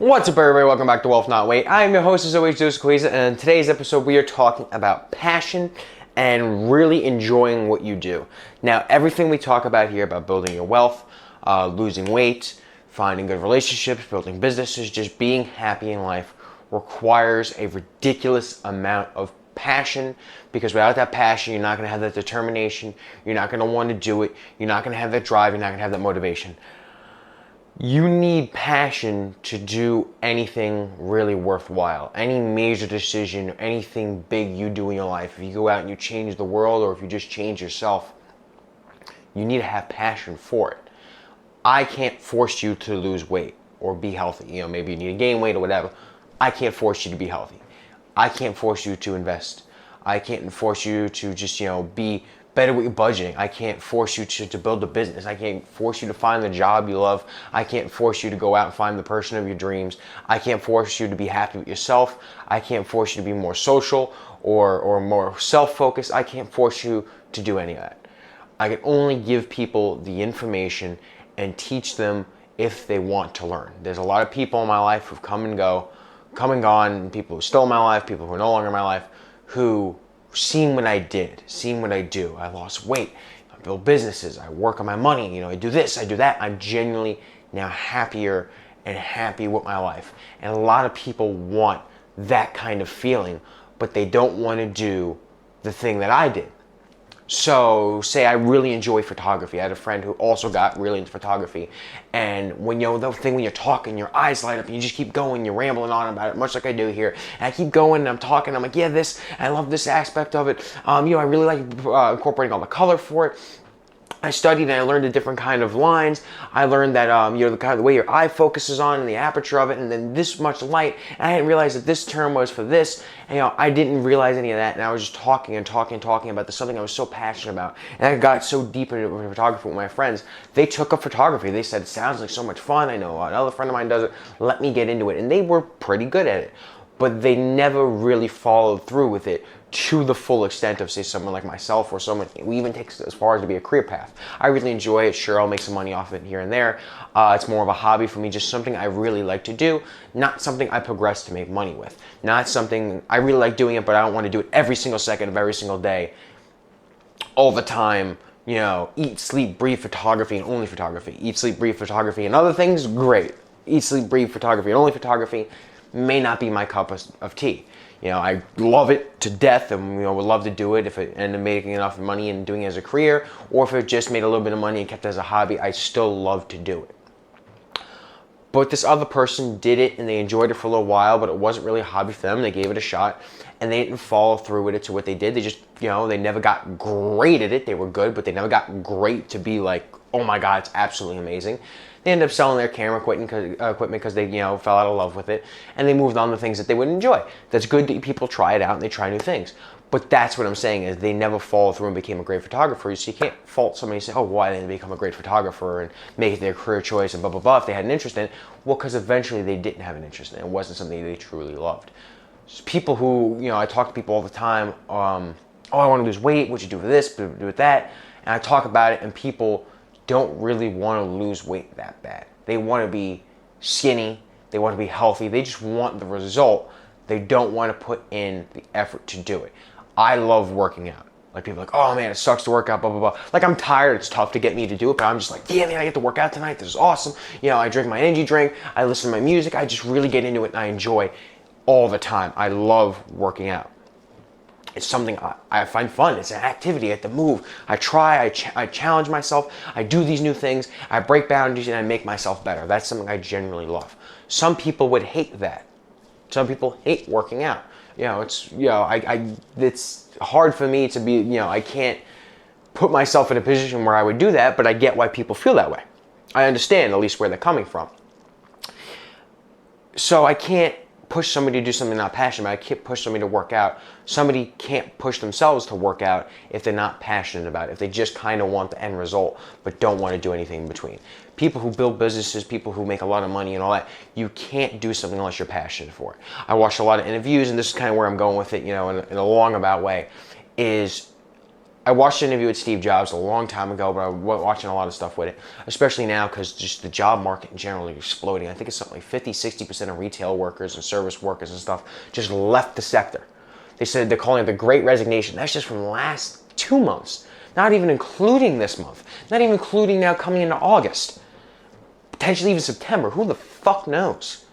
What's up, everybody? Welcome back to Wealth Not Weight. I'm your host, as always, Coizza, and in today's episode we are talking about passion and really enjoying what you do. Now, everything we talk about here about building your wealth, losing weight, finding good relationships, building businesses, just being happy in life requires a ridiculous amount of passion, because without that passion, you're not going to have that determination, you're not going to want to do it, you're not going to have that drive, you're not going to have that motivation. You need passion to do anything really worthwhile. Any major decision, anything big you do in your life, if you go out and you change the world or if you just change yourself, you need to have passion for it. I can't force you to lose weight or be healthy. Maybe you need to gain weight or whatever. I can't force you to be healthy. I can't force you to invest. I can't force you to just, be better with your budgeting. I can't force you to build a business. I can't force you to find the job you love. I can't force you to go out and find the person of your dreams. I can't force you to be happy with yourself. I can't force you to be more social or more self-focused. I can't force you to do any of that. I can only give people the information and teach them if they want to learn. There's a lot of people in my life who've come and gone, people who stole my life, people who are no longer in my life, who seen what I did, seen what I do. I lost weight, I build businesses, I work on my money, I do this, I do that. I'm genuinely now happier and happy with my life. And a lot of people want that kind of feeling, but they don't want to do the thing that I did. So, say I really enjoy photography. I had a friend who also got really into photography. And when the thing when you're talking, your eyes light up and you just keep going, you're rambling on about it, much like I do here. And I keep going and I'm talking, I'm like, yeah, I love this aspect of it. I really like incorporating all the color for it. I studied and I learned a different kind of lines. I learned that the way your eye focuses on and the aperture of it, and then this much light. And I didn't realize that this term was for this. And, I didn't realize any of that, and I was just talking about this something I was so passionate about. And I got so deep into photography with my friends. They took up photography. They said, it sounds like so much fun. I know another friend of mine does it. Let me get into it. And they were pretty good at it, but they never really followed through with it to the full extent of, say, someone like myself, or someone we even take as far as to be a career path. I really enjoy it. Sure, I'll make some money off of it here and there. It's more of a hobby for me, just something I really like to do, not something I progress to make money with. Not something I really like doing it, but I don't want to do it every single second of every single day, all the time. Eat, sleep, breathe photography and only photography. Eat, sleep, breathe photography and other things, great. Eat, sleep, breathe photography and only photography may not be my cup of tea. I love it to death, and would love to do it if it ended up making enough money and doing it as a career, or if it just made a little bit of money and kept it as a hobby. I still love to do it. But this other person did it and they enjoyed it for a little while, but it wasn't really a hobby for them. They gave it a shot and they didn't follow through with it to what they did. They just, they never got great at it. They were good, but they never got great to be like, oh my God, it's absolutely amazing. They ended up selling their camera equipment because they, fell out of love with it, and they moved on to things that they would enjoy. That's good that people try it out and they try new things. But that's what I'm saying, is they never followed through and became a great photographer. So you can't fault somebody and say, oh, why didn't they become a great photographer and make it their career choice and blah, blah, blah, if they had an interest in it. Well, because eventually they didn't have an interest in it. It wasn't something they truly loved. So people who, I talk to people all the time, oh, I want to lose weight, what you do with this, do with that. And I talk about it, and people don't really want to lose weight that bad. They want to be skinny, they want to be healthy, they just want the result. They don't want to put in the effort to do it. I love working out. Like, people are like, oh man, it sucks to work out, blah, blah, blah. Like, I'm tired, it's tough to get me to do it, but I'm just like, yeah, man, I get to work out tonight, this is awesome. I drink my energy drink, I listen to my music, I just really get into it and I enjoy all the time. I love working out. It's something I find fun. It's an activity. I have to move. I try. I challenge myself. I do these new things. I break boundaries and I make myself better. That's something I genuinely love. Some people would hate that. Some people hate working out. It's hard for me to be, I can't put myself in a position where I would do that, but I get why people feel that way. I understand at least where they're coming from. So I can't push somebody to do something they're not passionate about. I can't push somebody to work out. Somebody can't push themselves to work out if they're not passionate about it, if they just kind of want the end result but don't want to do anything in between. People who build businesses, people who make a lot of money and all that, you can't do something unless you're passionate for it. I watched a lot of interviews, and this is kind of where I'm going with it, in a long about way, is I watched an interview with Steve Jobs a long time ago, but I'm watching a lot of stuff with it, especially now because just the job market in general is exploding. I think it's something like 50-60% of retail workers and service workers and stuff just left the sector. They said they're calling it the Great Resignation. That's just from the last 2 months, not even including this month, not even including now coming into August, potentially even September. Who the fuck knows?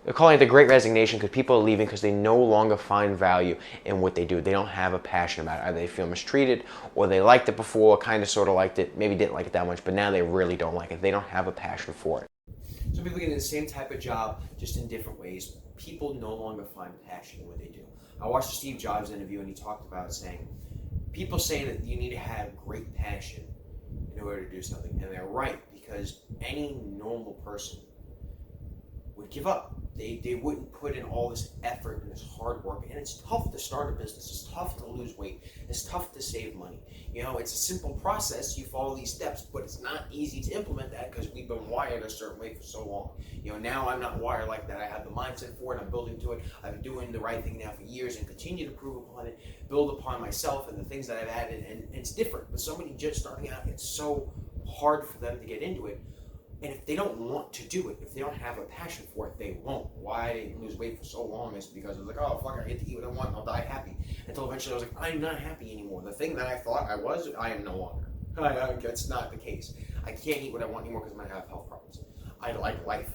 They're calling it the Great Resignation because people are leaving because they no longer find value in what they do. They don't have a passion about it. Either they feel mistreated or they liked it before, kind of sort of liked it, maybe didn't like it that much, but now they really don't like it. They don't have a passion for it. Some people get in the same type of job, just in different ways. People no longer find passion in what they do. I watched the Steve Jobs interview and he talked about saying, people say that you need to have great passion in order to do something. And they're right, because any normal person would give up. They wouldn't put in all this effort and this hard work. And it's tough to start a business. It's tough to lose weight. It's tough to save money. You know, it's a simple process. You follow these steps, but it's not easy to implement that because we've been wired a certain way for so long. You know, now I'm not wired like that. I have the mindset for it. I'm building to it. I've been doing the right thing now for years and continue to improve upon it, build upon myself and the things that I've added. And it's different. But somebody just starting out, it's so hard for them to get into it. And if they don't want to do it, if they don't have a passion for it, they won't. Why I didn't lose weight for so long is because I was like, oh, fuck, I get to eat what I want and I'll die happy. Until eventually I was like, I'm not happy anymore. The thing that I thought I was, I am no longer. That's not the case. I can't eat what I want anymore because I'm going to have health problems. I like life.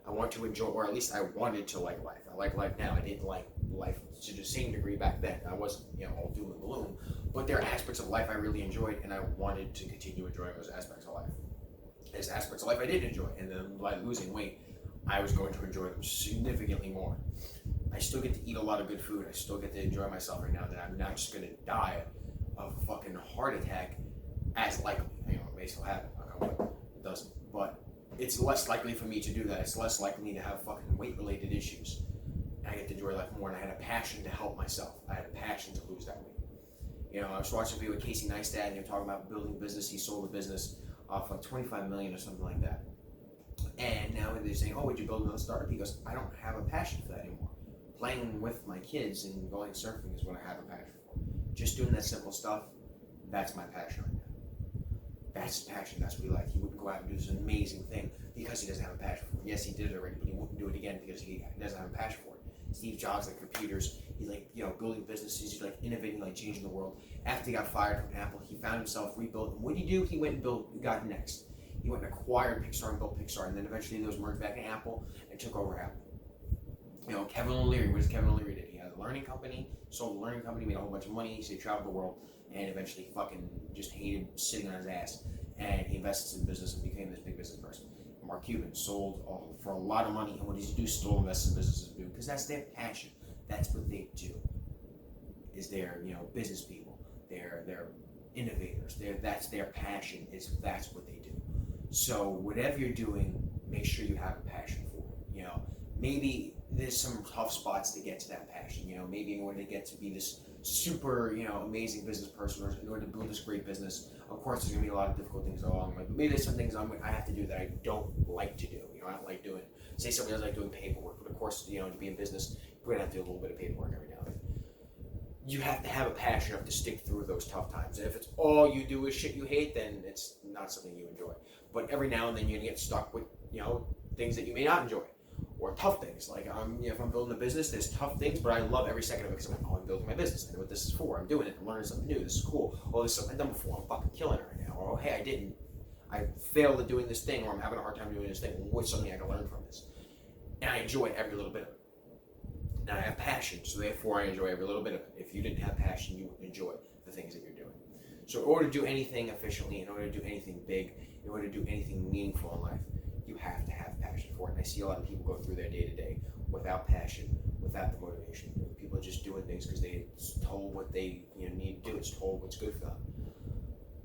I want to enjoy, or at least I wanted to like life. I like life now. I didn't like life to the same degree back then. I wasn't, all doom and gloom. But there are aspects of life I really enjoyed and I wanted to continue enjoying those aspects of life. There's aspects of life I did enjoy, and then by losing weight, I was going to enjoy them significantly more. I still get to eat a lot of good food. I still get to enjoy myself right now. That I'm not just going to die of a fucking heart attack as likely. It may still happen. It doesn't. But it's less likely for me to do that. It's less likely to have fucking weight-related issues. And I get to enjoy life more, and I had a passion to help myself. I had a passion to lose that weight. I was watching a video with Casey Neistat, and they were talking about building a business. He sold a business off like 25 million or something like that. And now they're saying, oh, would you build another startup? He goes, I don't have a passion for that anymore. Playing with my kids and going surfing is what I have a passion for. Just doing that simple stuff, that's my passion right now. That's his passion, that's what he liked. He wouldn't go out and do this amazing thing because he doesn't have a passion for it. Yes, he did it already, but he wouldn't do it again because he doesn't have a passion for it. Steve Jobs, like computers, he's like, building businesses, he's like innovating, like changing the world. After he got fired from Apple, he found himself rebuilt. And what did he do? He went and got next. He went and acquired Pixar and built Pixar, and then eventually those merged back in Apple and took over Apple. Kevin O'Leary, what does Kevin O'Leary do? He had a learning company, sold a learning company, made a whole bunch of money, so he traveled the world, and eventually fucking just hated sitting on his ass. And he invested in business and became this big business person. Mark Cuban sold for a lot of money, and what does he do? Still invest in businesses because that's their passion. That's what they do. Is they're business people. They're innovators. That's their passion. That's what they do. So whatever you're doing, make sure you have a passion for it. Maybe there's some tough spots to get to that passion. Maybe in order to get to be this super amazing business person, or in order to build this great business, of course there's gonna be a lot of difficult things along the way. But maybe there's some things I have to do that I don't like to do. I don't like doing. Say somebody doesn't like doing paperwork, but of course to be in business, we're gonna have to do a little bit of paperwork every now and then. You have to have a passion enough to stick through those tough times. And if it's all you do is shit you hate, then it's not something you enjoy. But every now and then you're gonna get stuck with things that you may not enjoy, or tough things. Like if I'm building a business, there's tough things, but I love every second of it because I'm building my business. I know what this is for. I'm doing it. I'm learning something new. This is cool. Oh, this is something I've done before. I'm fucking killing it right now. Or hey, I failed at doing this thing, or I'm having a hard time doing this thing. What's something I can learn from this? And I enjoy every little bit of it. And I have passion, so therefore I enjoy every little bit of it. If you didn't have passion, you wouldn't enjoy the things that you're doing. So in order to do anything efficiently, in order to do anything big, in order to do anything meaningful in life, you have to have passion for it. And I see a lot of people go through their day-to-day without passion, without the motivation. People are just doing things because they're told what they need to do. It's told what's good for them.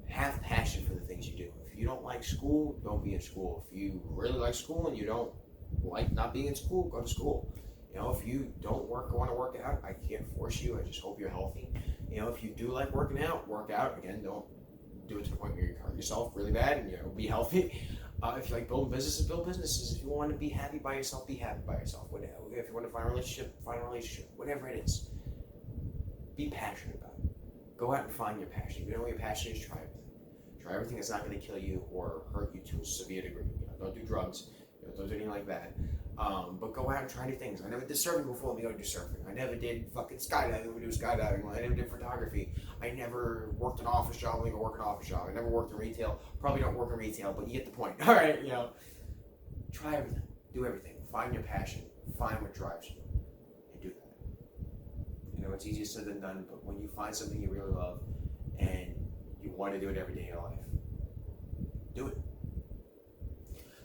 Have passion for the things you do. If you don't like school, don't be in school. If you really like school and you don't like not being in school, go to school. If you don't want to work out, I can't force you. I just hope you're healthy. If you do like working out, work out. Again, don't do it to the point where you hurt yourself really bad, and be healthy. If you like building businesses, build businesses. If you want to be happy by yourself, be happy by yourself. Whatever. If you want to find a relationship, find a relationship. Whatever it is, be passionate about it. Go out and find your passion. If you know what your passion is, try everything. Try everything that's not going to kill you or hurt you to a severe degree. Don't do drugs. Don't do anything like that. But go out and try new things. I never did surfing before. Let me go do surfing. I never did fucking skydiving. Let me do skydiving. I never did photography. I never worked an office job. Let me go work an office job. I never worked in retail. Probably don't work in retail, but you get the point. All right, try everything. Do everything. Find your passion. Find what drives you, and do that. It's easier said than done. But when you find something you really love and you want to do it every day of your life, do it.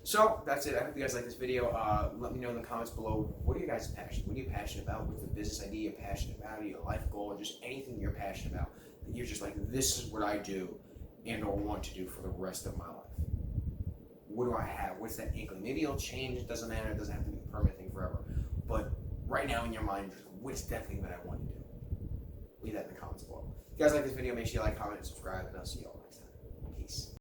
So that's it. I hope you guys like this video. Let me know in the comments below, what are you guys passionate? What are you passionate about? What's the business idea you're passionate about? Your life goal, or just anything you're passionate about that you're just like, this is what I do and or want to do for the rest of my life. What do I have? What's that inkling? Maybe it'll change. It doesn't matter. It doesn't have to be a permanent thing forever. But right now in your mind, what's that thing that I want to do? Leave that in the comments below. If you guys like this video, make sure you like, comment, and subscribe, and I'll see you all next time. Peace.